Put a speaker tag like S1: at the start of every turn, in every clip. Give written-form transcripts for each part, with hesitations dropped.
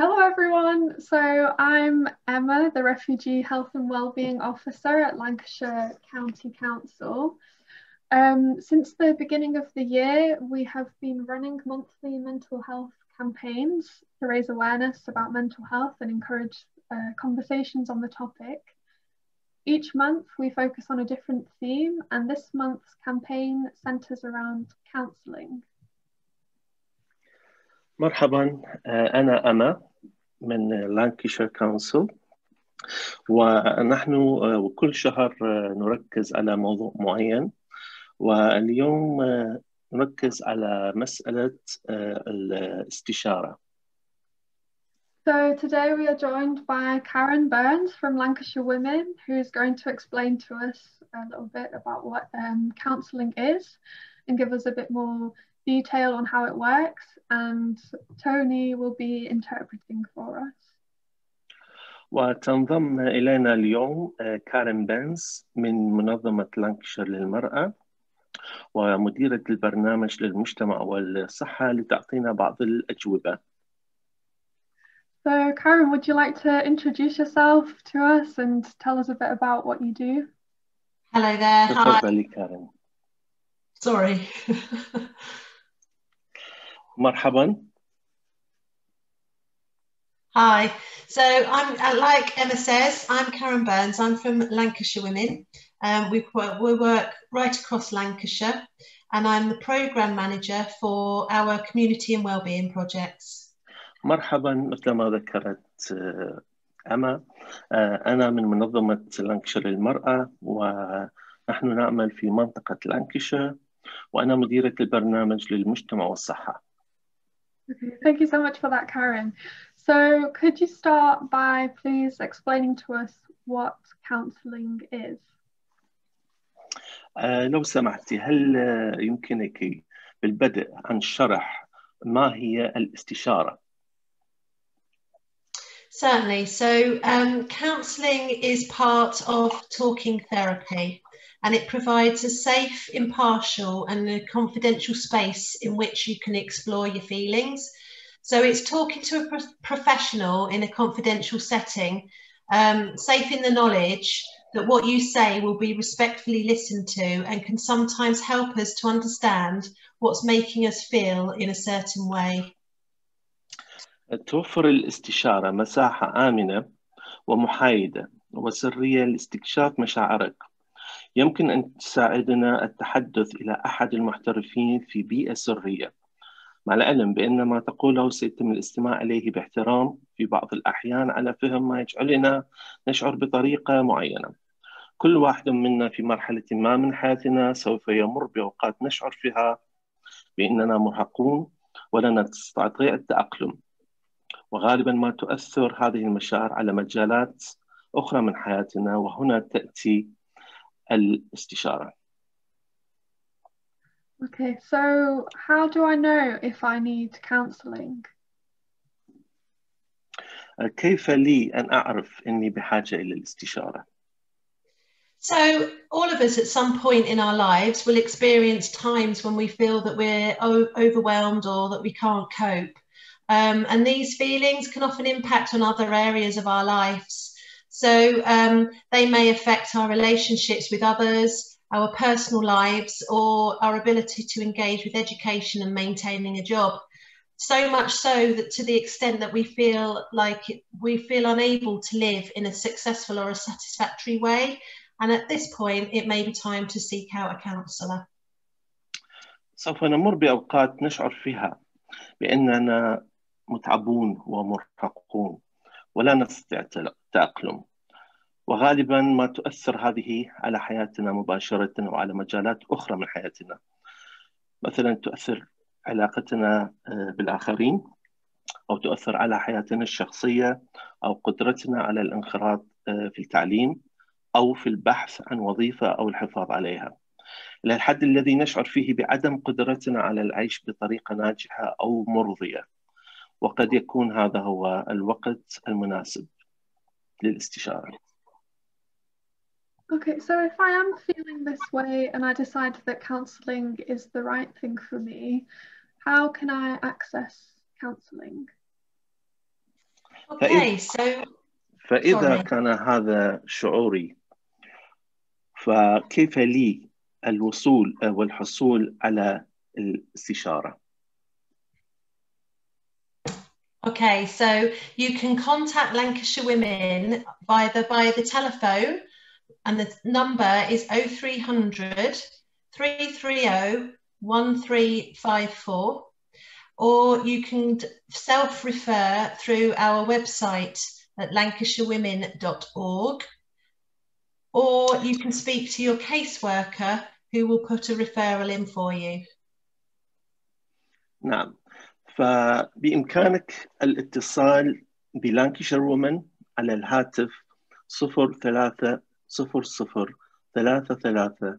S1: Hello everyone. So I'm Emma, the Refugee Health and Wellbeing Officer at Lancashire County Council. Since the beginning of the year, we have been running monthly mental health campaigns to raise awareness about mental health and encourage conversations on the topic. Each month we focus on a different theme, and this month's campaign centres around counselling.
S2: مرحبا. أنا أما من لانكشير كونسل، ونحن كل شهر نركز على موضوع معين، واليوم نركز على مسألة الاستشارة.
S1: So today we are joined by Karen Burns from Lancashire Women, who's going to explain to us a little bit about what counselling is and give us a bit more detail on how it works, and Tony will be interpreting for us.
S2: وتنضم إلينا اليوم كارين بيرنز من منظمة لانكشير للمرأة ومديرة البرنامج للمجتمع والصحة لتعطينا بعض الأجوبة.
S1: So Karen, would you like to introduce yourself to us and tell us a bit about what you do?
S3: Hello there. Hi.
S2: تفضلي كارين.
S3: Sorry.
S2: مرحبا.
S3: Hi. So I'm, like Emma says, I'm Karen Burns. I'm from Lancashire Women. We work right across Lancashire, and I'm the programme manager for our community and wellbeing projects.
S2: مرحبا. مثل ما ذكرت أما، أنا من منظمة لانكشير للمرأة، ونحن نعمل في منطقة لانكشير، وأنا مديرة البرنامج للمجتمع والصحة.
S1: Okay, thank you so much for that, Karen. So could you start by please explaining to us what counselling is?
S2: لو سمحتي، هل يمكنك بالبدء عن شرح ما هي الاستشارة؟
S3: Certainly. So counselling is part of talking therapy, and it provides a safe, impartial and a confidential space in which you can explore your feelings. So it's talking to a professional in a confidential setting, safe in the knowledge that what you say will be respectfully listened to and can sometimes help us to understand what's making us feel in a certain way.
S2: توفر الاستشارة مساحة آمنة ومحايدة وسرية لاستكشاف مشاعرك. يمكن أن تساعدنا التحدث إلى أحد المحترفين في بيئة سرية، مع العلم بأن ما تقوله سيتم الاستماع إليه باحترام في بعض الأحيان على فهم ما يجعلنا نشعر بطريقة معينة. كل واحد منا في مرحلة ما من حياتنا سوف يمر بأوقات نشعر فيها بأننا مرهقون ولا نستطيع التأقلم، وغالبا ما تؤثر هذه المشاعر على مجالات أخرى من حياتنا، وهنا تأتي الاستشارة.
S1: Okay, so how do I know if I need counselling?
S2: كيف لي أن أعرف أني بحاجة إلى الاستشارة؟
S3: So all of us at some point in our lives will experience times when we feel that we're overwhelmed or that we can't cope. And these feelings can often impact on other areas of our lives. So they may affect our relationships with others, our personal lives, or our ability to engage with education and maintaining a job. So much so that to the extent that we feel unable to live in a successful or a satisfactory way. And at this point, it may be time to seek out a counsellor.
S2: سوف نمر بأوقات نشعر فيها بأننا متعبون ومرهقون ولا نستطيع التأقلم، وغالبا ما تؤثر هذه على حياتنا مباشرة وعلى مجالات أخرى من حياتنا. مثلا تؤثر علاقتنا بالآخرين، أو تؤثر على حياتنا الشخصية، أو قدرتنا على الانخراط في التعليم أو في البحث عن وظيفة أو الحفاظ عليها، إلى الحد الذي نشعر فيه بعدم قدرتنا على العيش بطريقة ناجحة أو مرضية، وقد يكون هذا هو الوقت المناسب للاستشارة.
S1: Okay, so if I am feeling this way and I decide that counselling is the right thing for me, how can I access counselling?
S3: Okay, so
S2: فإذا
S3: sorry.
S2: كان هذا شعوري، فكيف لي الوصول والحصول على الاستشارة؟
S3: Okay, so you can contact Lancashire Women by the telephone, and the number is 0300 330 1354, or you can self-refer through our website at lancashirewomen.org, or you can speak to your caseworker who will put a referral in for you.
S2: نعم، فبإمكانك الاتصال بلانكشير وومن على الهاتف 0300 33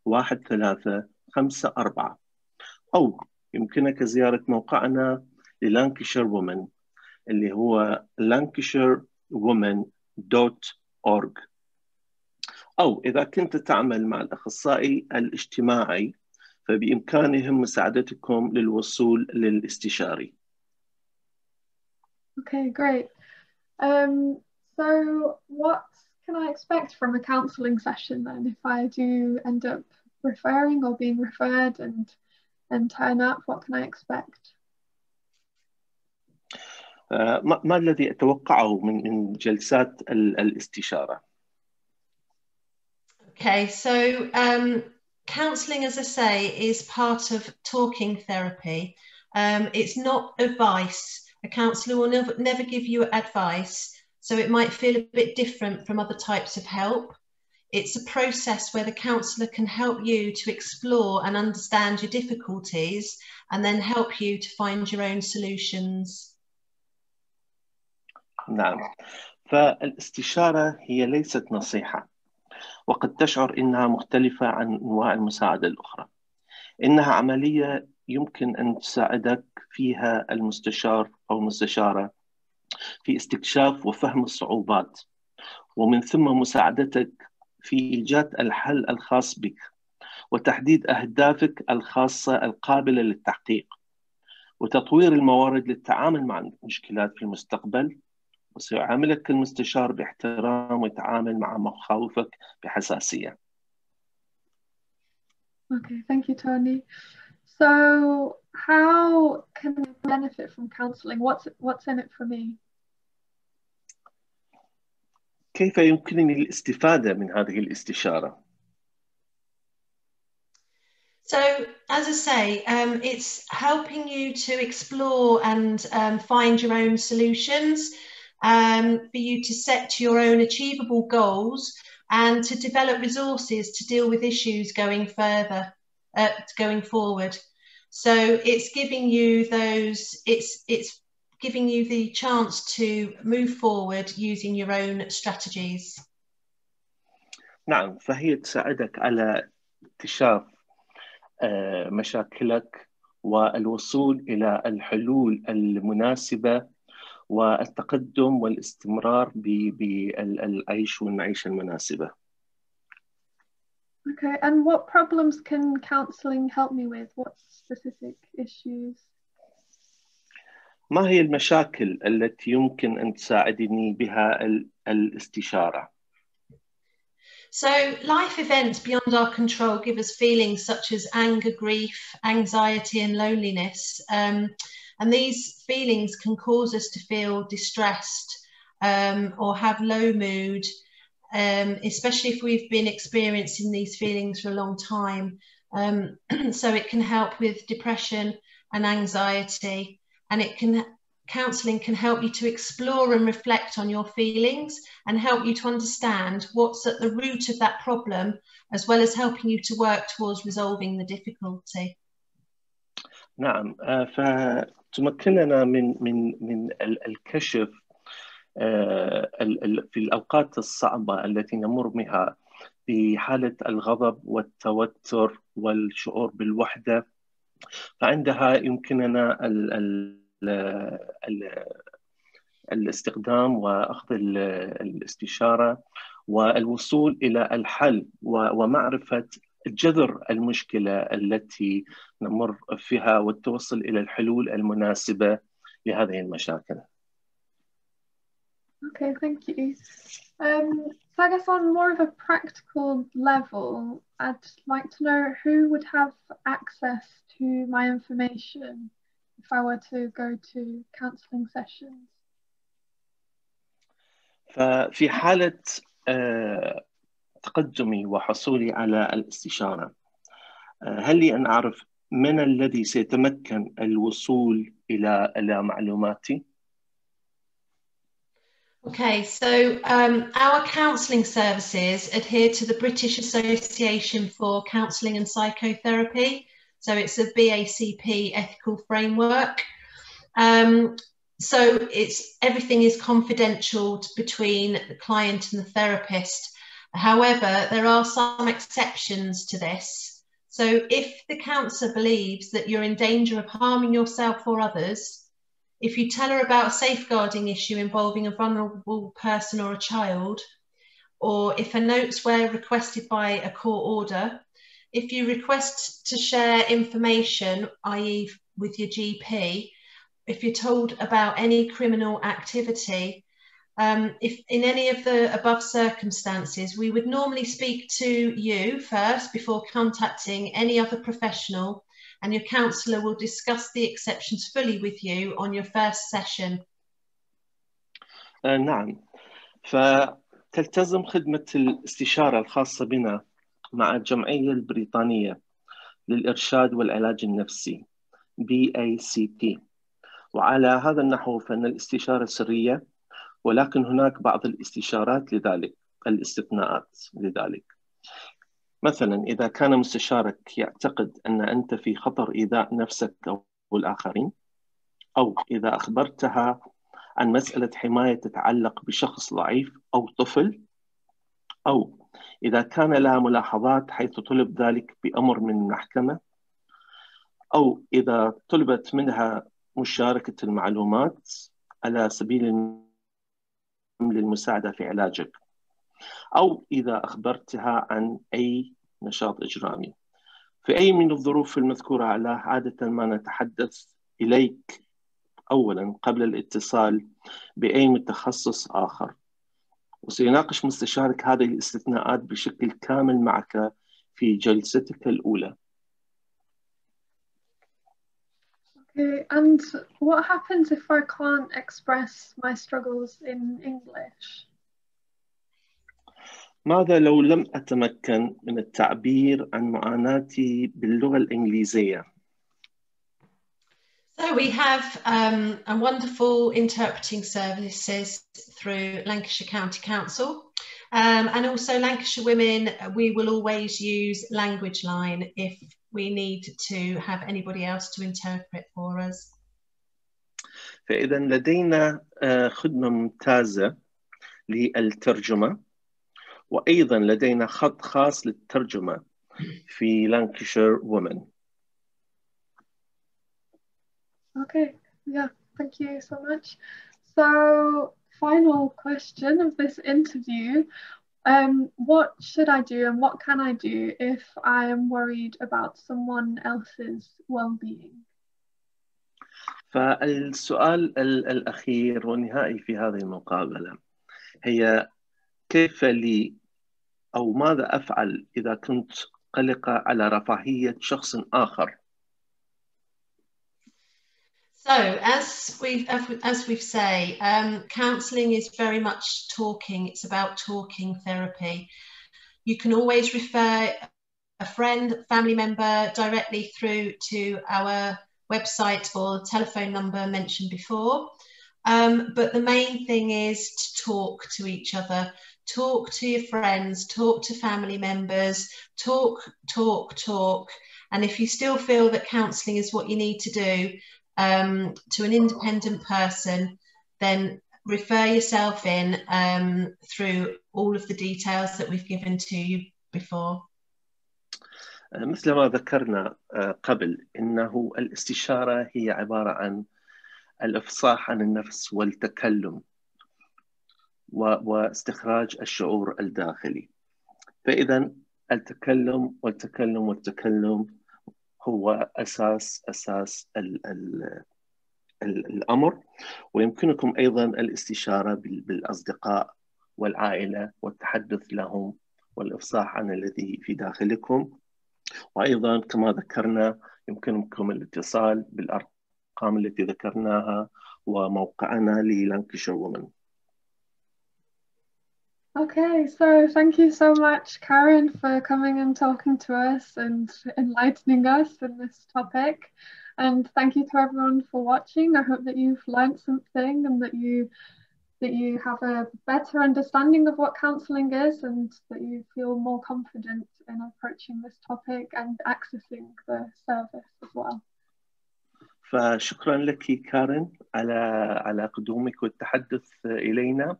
S2: 01354، أو يمكنك زيارة موقعنا للانكشير وومن اللي هو lancashirewomen.org، أو إذا كنت تعمل مع الأخصائي الاجتماعي فبإمكانهم مساعدتكم للوصول للاستشاري.
S1: Okay, great. So what can I expect from a counselling session then if I do end up referring or being referred and turn up? What can I expect?
S2: ما الذي أتوقعه من جلسات الاستشارة؟
S3: Okay, so counselling, as I say, is part of talking therapy. It's not advice. A counsellor will never give you advice, so it might feel a bit different from other types of help. It's a process where the counsellor can help you to explore and understand your difficulties and then help you to find your own solutions.
S2: نعم، فالاستشارة هي ليست نصيحة، وقد تشعر إنها مختلفة عن أنواع المساعدة الأخرى. إنها عملية يمكن أن تساعدك فيها المستشار أو المستشارة في استكشاف وفهم الصعوبات، ومن ثم مساعدتك في إيجاد الحل الخاص بك وتحديد أهدافك الخاصة القابلة للتحقيق، وتطوير الموارد للتعامل مع المشكلات في المستقبل. وسيعاملك المستشار باحترام ويتعامل مع مخاوفك بحساسية.
S1: Okay, thank you, Tony. So how can I benefit from counselling? What's in it for me?
S2: كيف يمكنني الاستفادة من هذه الاستشارة؟
S3: So, as I say, it's helping you to explore and find your own solutions, for you to set your own achievable goals and to develop resources to deal with issues going forward. So it's giving you it's giving you the chance to move forward using your own strategies.
S2: نعم، فهي تساعدك على اكتشاف مشاكلك والوصول إلى الحلول المناسبة والتقدم والاستمرار بالعيش والمعيشة المناسبة.
S1: Okay, and what problems can counselling help me with? What specific issues?
S2: ما هي المشاكل التي يمكن أن تساعدني بها الاستشارة؟
S3: So life events beyond our control give us feelings such as anger, grief, anxiety and loneliness. And these feelings can cause us to feel distressed or have low mood, especially if we've been experiencing these feelings for a long time. So it can help with depression and anxiety, and counselling can help you to explore and reflect on your feelings and help you to understand what's at the root of that problem, as well as helping you to work towards resolving the difficulty.
S2: نعم، فتمكننا من الكشف في الأوقات الصعبة التي نمر بها في حالة الغضب والتوتر والشعور بالوحدة، فعندها يمكننا الاستخدام وأخذ الاستشارة والوصول إلى الحل ومعرفة جذر المشكلة التي نمر فيها والتوصل إلى الحلول المناسبة لهذه المشاكل.
S1: Okay, thank you. So I guess on more of a practical level, I'd like to know who would have access to my information if I were to go to counselling sessions.
S2: ففي حالة تقدمي وحصولي على الاستشارة، هل لي أن أعرف من الذي سيتمكن الوصول إلى معلوماتي؟
S3: Okay, so our counselling services adhere to the British Association for Counselling and Psychotherapy. So it's a BACP ethical framework. So everything is confidential between the client and the therapist. However, there are some exceptions to this. So if the counsellor believes that you're in danger of harming yourself or others, if you tell her about a safeguarding issue involving a vulnerable person or a child, or if her notes were requested by a court order, if you request to share information, i.e. with your GP, if you're told about any criminal activity, if in any of the above circumstances, we would normally speak to you first before contacting any other professional, and your counsellor will discuss the exceptions fully with you on your first session.
S2: نعم، فتلتزم خدمة الاستشارة الخاصة بنا مع الجمعية البريطانية للإرشاد والعلاج النفسي BACP، وعلى هذا النحو فإن الاستشارة سرية، ولكن هناك بعض الاستشارات الاستثناءات لذلك. مثلا إذا كان مستشارك يعتقد أن أنت في خطر إيذاء نفسك أو الآخرين، أو إذا أخبرتها عن مسألة حماية تتعلق بشخص ضعيف أو طفل، أو إذا كان لها ملاحظات حيث طلب ذلك بأمر من المحكمة، أو إذا طلبت منها مشاركة المعلومات على سبيل للمساعدة في علاجك، أو إذا أخبرتها عن أي نشاط إجرامي. في أي من الظروف المذكورة عادة ما نتحدث إليك أولا قبل الاتصال بأي متخصص آخر، وسيناقش مستشارك هذه الاستثناءات بشكل كامل معك في جلستك الأولى.
S1: Okay, and what happens if I can't express my struggles in English?
S2: ماذا لو لم أتمكن من التعبير عن معاناتي باللغة الإنجليزية؟
S3: So we have a wonderful interpreting services through Lancashire County Council, and also Lancashire Women. We will always use language line if we need to have anybody else to interpret for us.
S2: فإذا لدينا خدمة ممتازة للترجمة، وأيضا لدينا خط خاص للترجمة في Lancashire Women.
S1: Okay, yeah, thank you so much. So, final question of this interview. What should I do and what can I do if I am worried about someone else's well-being?
S2: فالسؤال الأخير والنهائي في هذه المقابلة هي كيف لي أو ماذا أفعل إذا كنت قلقة على رفاهية شخص آخر؟
S3: So, as we've said, counselling is very much talking. It's about talking therapy. You can always refer a friend, family member directly through to our website or telephone number mentioned before. But the main thing is to talk to each other. Talk to your friends, talk to family members, talk. And if you still feel that counselling is what you need to do, to an independent person, then refer yourself in through all of the details that we've given to you before.
S2: مثل ما ذكرنا قبل، إنه الاستشارة هي عبارة عن الإفصاح عن النفس والتكلم واستخراج الشعور الداخلي. فإذا التكلم والتكلم هو أساس الأمر. ويمكنكم أيضا الاستشارة بالأصدقاء والعائلة والتحدث لهم والإفصاح عن الذي في داخلكم. وأيضا كما ذكرنا يمكنكم الاتصال بالأرقام التي ذكرناها وموقعنا للانكشير وومن.
S1: Okay, so thank you so much, Karen, for coming and talking to us and enlightening us in this topic. And thank you to everyone for watching. I hope that you've learned something and that you have a better understanding of what counselling is, and that you feel more confident in approaching this topic and accessing the service as well.
S2: فشكرا لك كارين على قدومك والتحدث إلينا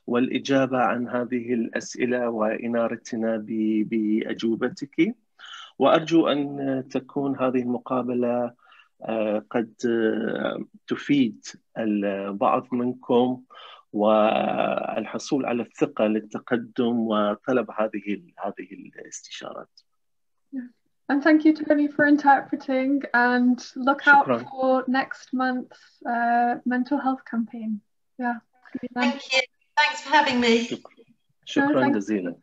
S2: والإجابة عن هذه الأسئلة وإنارتنا بأجوبتك. وأرجو أن تكون هذه المقابلة قد تفيد البعض منكم والحصول على الثقة للتقدم وطلب هذه الاستشارات.
S1: And thank you, Tony, for interpreting, and look out for next month's mental health campaign. Yeah.
S3: Thank you. Thanks for having me.
S2: شكرا جزيلا.